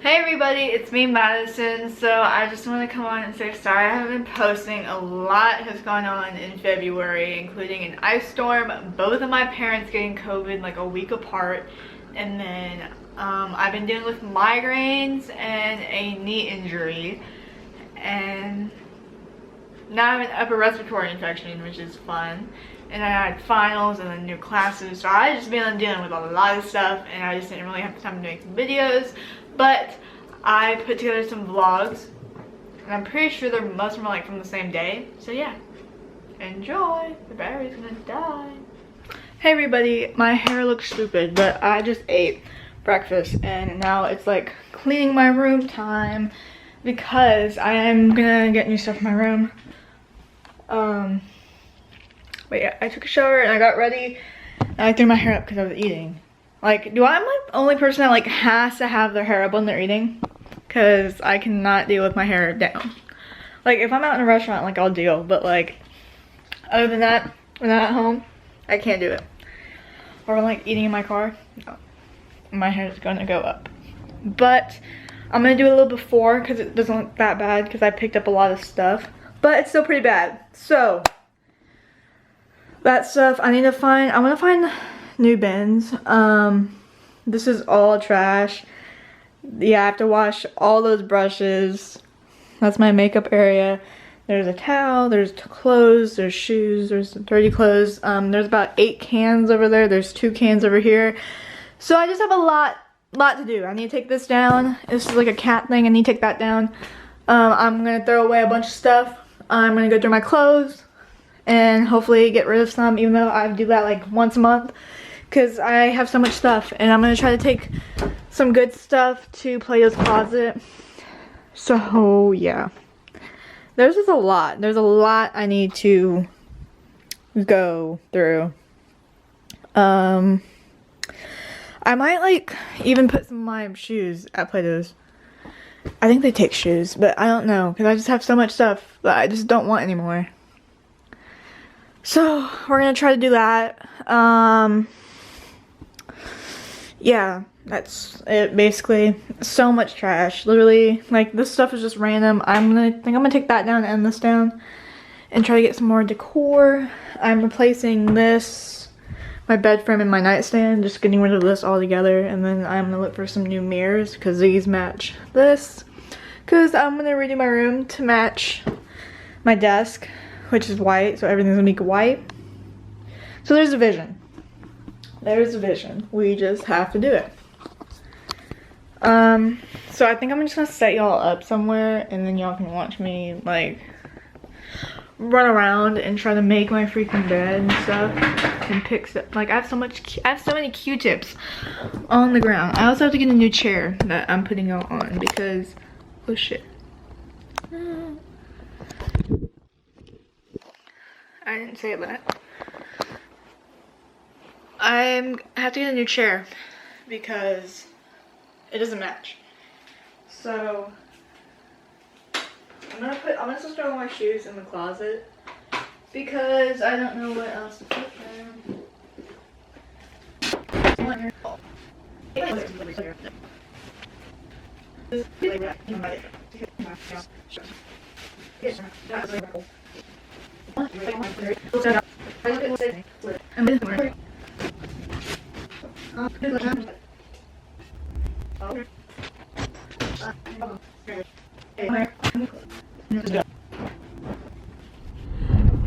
Hey everybody, it's me Madison. So I just want to come on and say sorry I haven't been posting. A lot has gone on in February, including an ice storm, both of my parents getting COVID like a week apart, and then I've been dealing with migraines and a knee injury, and now I have an upper respiratory infection, which is fun. And I had finals and then new classes, so I just been dealing with a lot of stuff, and I just didn't really have the time to make some videos. But I put together some vlogs, and I'm pretty sure most of them are like from the same day. So yeah, enjoy. The battery's gonna die. Hey everybody, my hair looks stupid, but I just ate breakfast, and now it's like cleaning my room time because I am gonna get new stuff in my room. But yeah, I took a shower and I got ready and I threw my hair up because I was eating. Like, I'm like the only person that like has to have their hair up when they're eating? Because I cannot deal with my hair down. Like, if I'm out in a restaurant, like, I'll deal. But like, other than that, when I'm at home, I can't do it. Or when like eating in my car, no. My hair is gonna go up. But I'm gonna do it a little before because it doesn't look that bad because I picked up a lot of stuff. But it's still pretty bad. So that stuff I need to find. I want to find new bins. This is all trash. Yeah, I have to wash all those brushes. That's my makeup area. There's a towel, there's clothes, there's shoes, there's dirty clothes. There's about 8 cans over there. There's 2 cans over here. So I just have a lot to do. I need to take this down. This is like a cat thing. I need to take that down. I'm gonna throw away a bunch of stuff. I'm gonna go through my clothes and hopefully get rid of some, even though I do that like once a month because I have so much stuff. And I'm gonna try to take some good stuff to Plato's closet. So yeah, there's just a lot. There's a lot I need to go through. I might like even put some of my shoes at Plato's. I think they take shoes, but I don't know because I just have so much stuff that I just don't want anymore. So we're gonna try to do that. Yeah, that's it basically. So much trash, literally. Like, this stuff is just random. I'm gonna take that down and end this down and try to get some more decor. I'm replacing this, my bed frame and my nightstand, just getting rid of this all together, and then I'm gonna look for some new mirrors because these match this, because I'm gonna redo my room to match my desk, which is white, so everything's gonna be white. So there's a vision. There's a vision. We just have to do it. So I think I'm just gonna set y'all up somewhere, and then y'all can watch me like run around and try to make my freaking bed and stuff and pick stuff. Like, I have so many Q-tips on the ground. I also have to get a new chair that I'm putting out on because, oh shit. I didn't say that. I have to get a new chair because it doesn't match. So I'm gonna just throw all my shoes in the closet because I don't know what else to put there.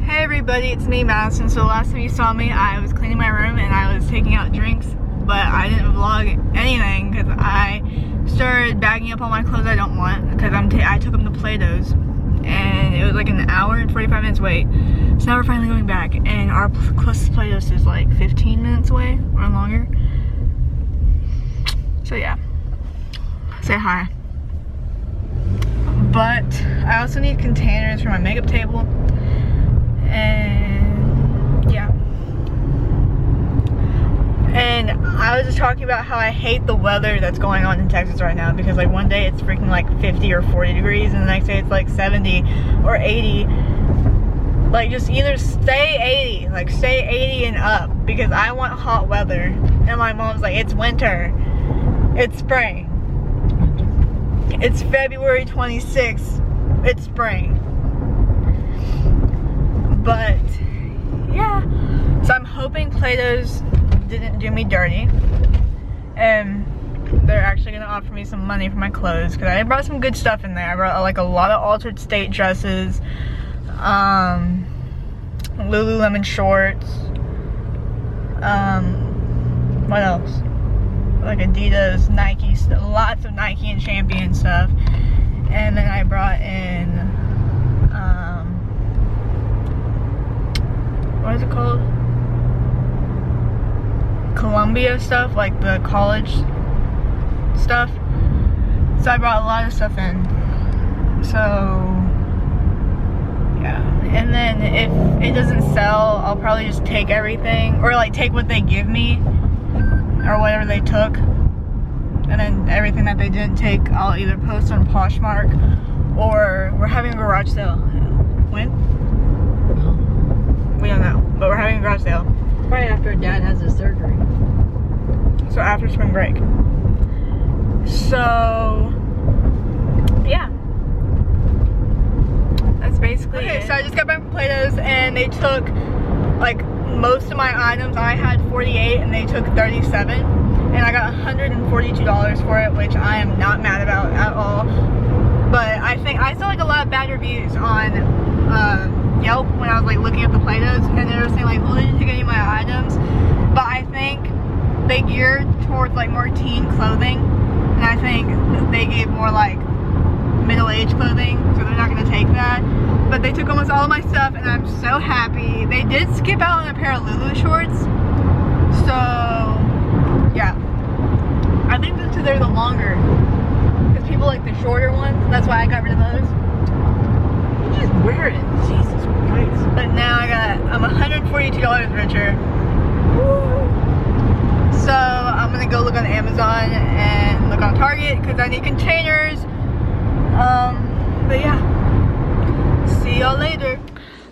Hey everybody, it's me Madison. So last time you saw me, I was cleaning my room and I was taking out drinks, but I didn't vlog anything because I started bagging up all my clothes I don't want because I took them to Plato's and it was like an hour and 45 minutes wait. So now we're finally going back, and our closest Plato's is like 15 minutes away or longer. So yeah, say hi. But I also need containers for my makeup table, and yeah. And I was just talking about how I hate the weather that's going on in Texas right now, because like one day it's freaking like 50 or 40 degrees and the next day it's like 70 or 80. Like, just either stay 80, like stay 80 and up, because I want hot weather. And my mom's like, it's winter, it's spring. It's February 26th. It's spring. But yeah. So I'm hoping Plato's didn't do me dirty. And they're actually gonna offer me some money for my clothes, because I brought some good stuff in there. I brought like a lot of altered state dresses, Lululemon shorts, what else? Like Adidas, Nike, lots of Nike and Champion stuff. And then I brought in, what is it called? Columbia stuff, like the college stuff. So I brought a lot of stuff in. So yeah. And then if it doesn't sell, I'll probably just take everything, or like take what they give me, or whatever they took, and then everything that they didn't take, I'll either post on Poshmark, or we're having a garage sale. When? We don't know, but we're having a garage sale. Right after Dad has his surgery. So after spring break. So yeah, that's basically it. So I just got back from Plato's, and they took like most of my items. I had 48 and they took 37, and I got $142 for it, which I am not mad about at all. But I think I saw like a lot of bad reviews on Yelp when I was like looking at the Plato's, and they were saying like, well, they didn't take any of my items. But I think they geared towards like more teen clothing, and I think they gave more like middle-aged clothing, so they're not gonna take that. But they took almost all of my stuff, and I'm so happy. They did skip out on a pair of Lulu shorts, so yeah. I think they're the longer, because people like the shorter ones. That's why I got rid of those. You just wear it, Jesus Christ. But now I'm $142 richer. Woo. So I'm gonna go look on Amazon and look on Target, because I need containers. But yeah, see y'all later.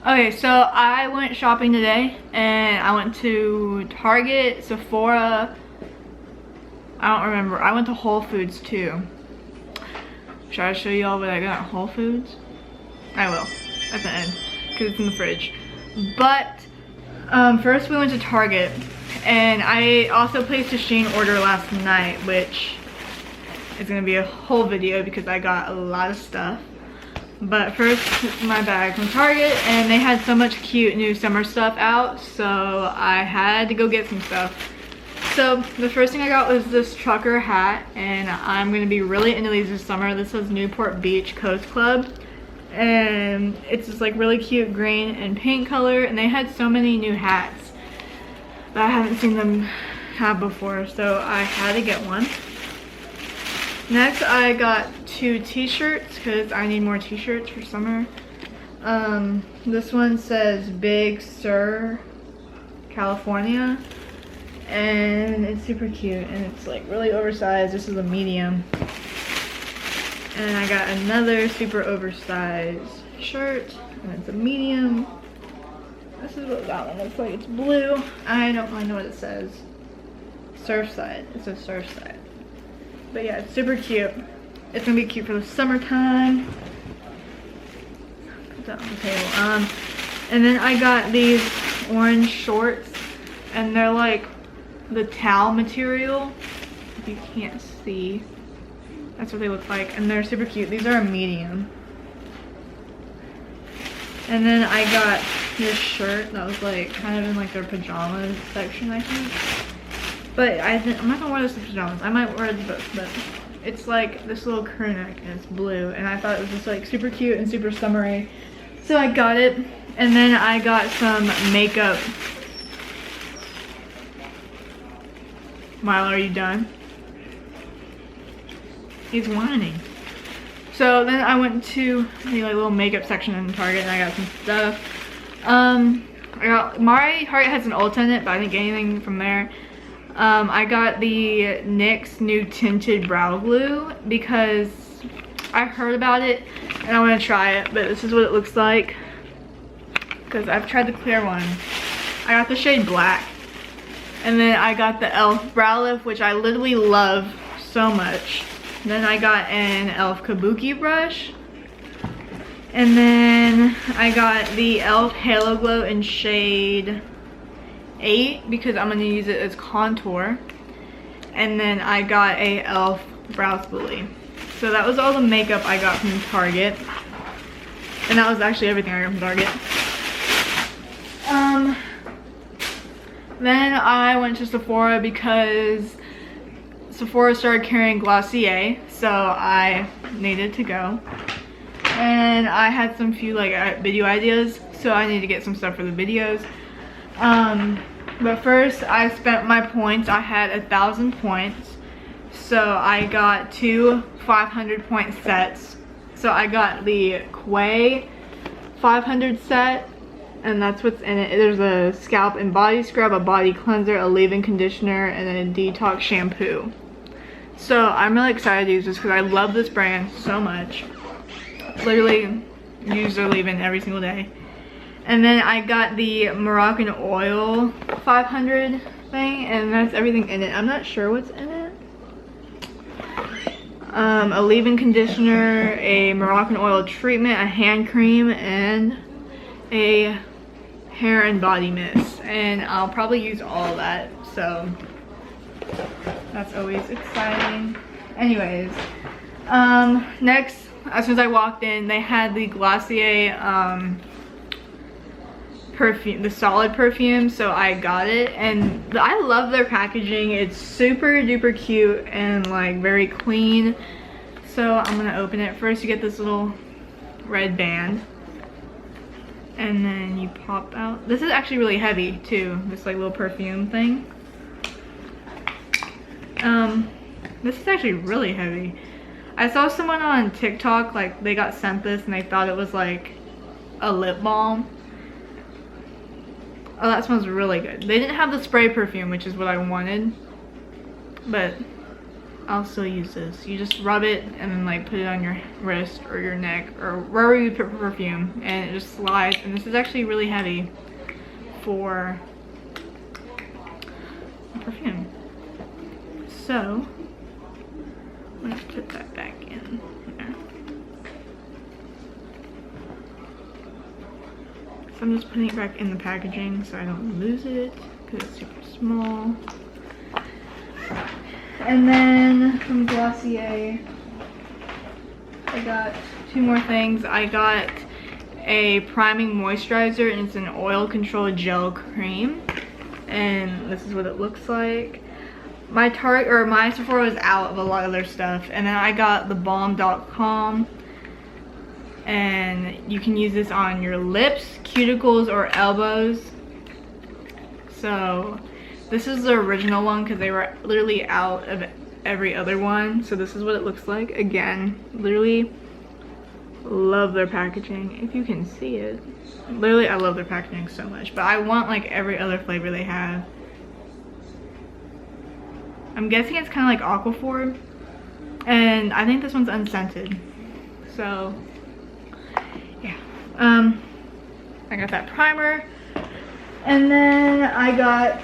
Okay, so I went shopping today, and I went to Target, Sephora, I don't remember. I went to Whole Foods too. Should I show y'all what I got at Whole Foods? I will, at the end, because it's in the fridge. But first we went to Target, and I also placed a Shein order last night, which is gonna be a whole video because I got a lot of stuff. But first, my bag from Target, and they had so much cute new summer stuff out, so I had to go get some stuff. So the first thing I got was this trucker hat, and I'm gonna be really into these this summer. This is Newport Beach Coast Club, and it's this like really cute green and pink color, and they had so many new hats that I haven't seen them have before, so I had to get one. Next, I got 2 t-shirts because I need more t-shirts for summer. This one says Big Sur, California, and it's super cute, and it's like really oversized. This is a medium. And I got another super oversized shirt, and it's a medium. This is what that one looks like. It's blue. I don't really know what it says. Surfside. It says Surfside. But yeah, it's super cute. It's gonna be cute for the summertime. Put that on the table. And then I got these orange shorts, and they're like the towel material. If you can't see, that's what they look like, and they're super cute. These are a medium. And then I got this shirt that was like kind of in like their pajamas section, I think. But I'm not gonna wear this to pajamas. I might wear it to both, but it's like this little crew neck, and it's blue, and I thought it was just like super cute and super summery, so I got it. And then I got some makeup. Milo, are you done? He's whining. So then I went to the like little makeup section in Target, and I got some stuff. My Target has an Ulta in it, but I didn't get anything from there. I got the NYX new tinted brow glue because I heard about it and I want to try it, but this is what it looks like because I've tried the clear one. I got the shade black, and then I got the e.l.f. brow lift, which I literally love so much. Then I got an e.l.f. Kabuki brush. And then I got the e.l.f. Halo Glow in shade 8 because I'm gonna use it as contour. And then I got a e.l.f. brow spoolie. So that was all the makeup I got from Target. And that was actually everything I got from Target. Then I went to Sephora because Sephora started carrying Glossier, so I needed to go. And I had some few like video ideas, so I need to get some stuff for the videos. But first I spent my points. I had 1,000 points, so I got 2 500 point sets. So I got the Quay 500 set, and that's what's in it. There's a scalp and body scrub, a body cleanser, a leave-in conditioner, and then a detox shampoo. So I'm really excited to use this because I love this brand so much. Literally use their leave-in every single day. And then I got the Moroccan Oil 500 thing, and that's everything in it. I'm not sure what's in it. A leave-in conditioner, a Moroccan Oil treatment, a hand cream, and a hair and body mist. And I'll probably use all of that, so that's always exciting. Anyways, next, as soon as I walked in, they had the Glossier perfume, the solid perfume, so I got it. And I love their packaging. It's super duper cute and like very clean. So I'm gonna open it. First you get this little red band, and then you pop out. This is actually really heavy too, this like little perfume thing. This is actually really heavy. I saw someone on TikTok, like they got sent this and they thought it was like a lip balm. Oh, that smells really good. They didn't have the spray perfume, which is what I wanted, but I'll still use this. You just rub it and then like put it on your wrist or your neck or wherever you put perfume, and it just slides. And this is actually really heavy for perfume. So let's put that back in there. So I'm just putting it back in the packaging so I don't lose it because it's super small. And then from Glossier, I got 2 more things. I got a priming moisturizer, and it's an oil control gel cream. And this is what it looks like. My Sephora was out of a lot of their stuff. And then I got the balm.com. And you can use this on your lips, cuticles, or elbows. So this is the original one because they were literally out of every other one. So this is what it looks like. Again, literally love their packaging. If you can see it. Literally, I love their packaging so much. But I want like every other flavor they have. I'm guessing it's kind of like Aquaphor. And I think this one's unscented. So yeah. I got that primer. And then I got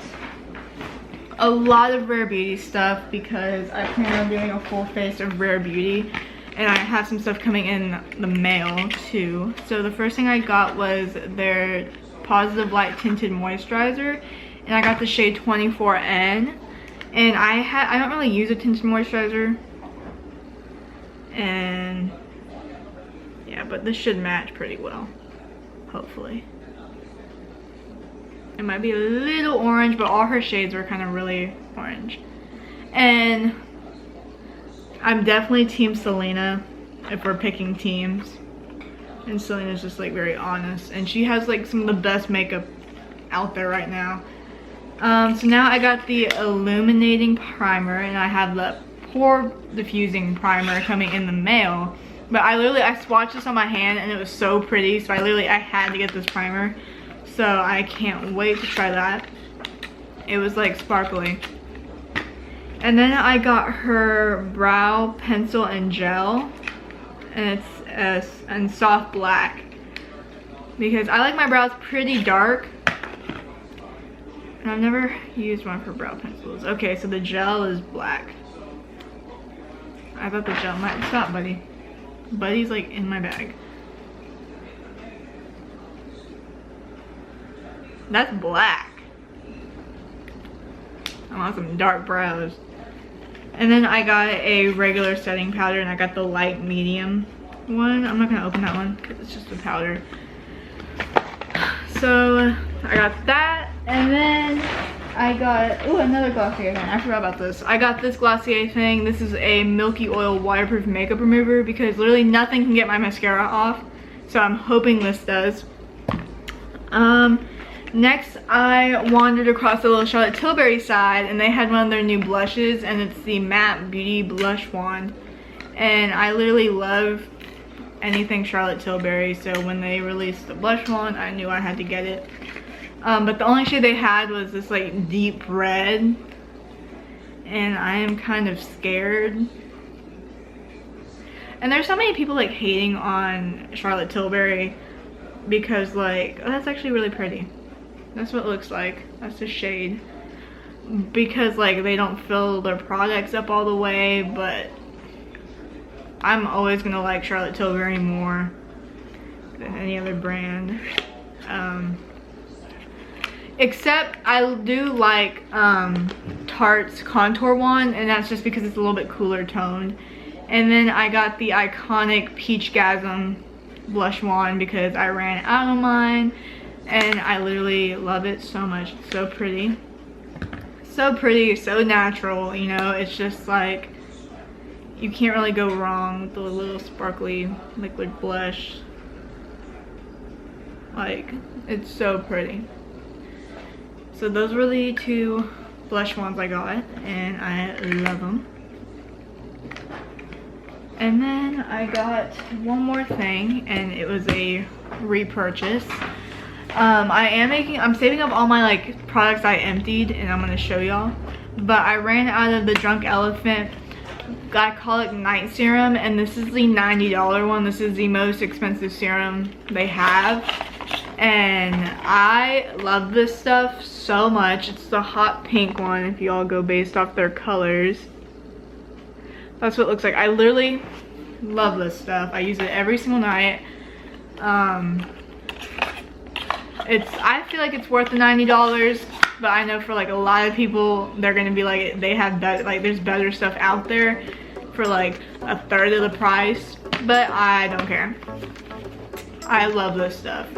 a lot of Rare Beauty stuff because I plan on doing a full face of Rare Beauty, and I have some stuff coming in the mail too. So the first thing I got was their Positive Light Tinted Moisturizer, and I got the shade 24N. And I don't really use a tinted moisturizer, and yeah, but this should match pretty well, hopefully. It might be a little orange, but all her shades were kind of really orange. And I'm definitely team Selena if we're picking teams. And Selena's just like very honest. And she has like some of the best makeup out there right now. So now I got the illuminating primer, and I have the pore diffusing primer coming in the mail. But I swatched this on my hand and it was so pretty, so I had to get this primer. So I can't wait to try that. It was like sparkly. And then I got her brow pencil and gel, and it's in soft black because I like my brows pretty dark. And I've never used one for brow pencils. Okay, so the gel is black. I thought the gel might stop, buddy. Buddy's like in my bag. That's black. I want some dark brows. And then I got a regular setting powder, and I got the light medium one. I'm not gonna open that one because it's just a powder. So I got that, and then I got, ooh, another Glossier thing. I forgot about this. I got this Glossier thing. This is a milky oil waterproof makeup remover because literally nothing can get my mascara off. So I'm hoping this does. Next, I wandered across the little Charlotte Tilbury side, and they had one of their new blushes, and it's the Matte Beauty Blush Wand. And I literally love anything Charlotte Tilbury, so when they released the blush wand, I knew I had to get it. But the only shade they had was this like deep red, and I am kind of scared. And there's so many people like hating on Charlotte Tilbury because like, oh, that's actually really pretty. That's what it looks like. That's the shade. Because like they don't fill their products up all the way, but I'm always gonna like Charlotte Tilbury more than any other brand. Except I do like Tarte's contour one, and that's just because it's a little bit cooler toned. And then I got the iconic Peachgasm blush wand because I ran out of mine, and I literally love it so much. It's so pretty. So pretty, so natural, you know, it's just like, you can't really go wrong with the little sparkly liquid blush. Like, it's so pretty. So those were the two blush ones I got, and I love them. And then I got one more thing, and it was a repurchase. I'm saving up all my like products I emptied, and I'm gonna show y'all. But I ran out of the Drunk Elephant glycolic night serum, and this is the $90 one. This is the most expensive serum they have, and I love this stuff so much. It's the hot pink one if y'all go based off their colors. That's what it looks like. I literally love this stuff. I use it every single night. I feel like it's worth the $90, but I know for like a lot of people, they're gonna be like, they have better, like there's better stuff out there for like a third of the price, but I don't care. I love this stuff.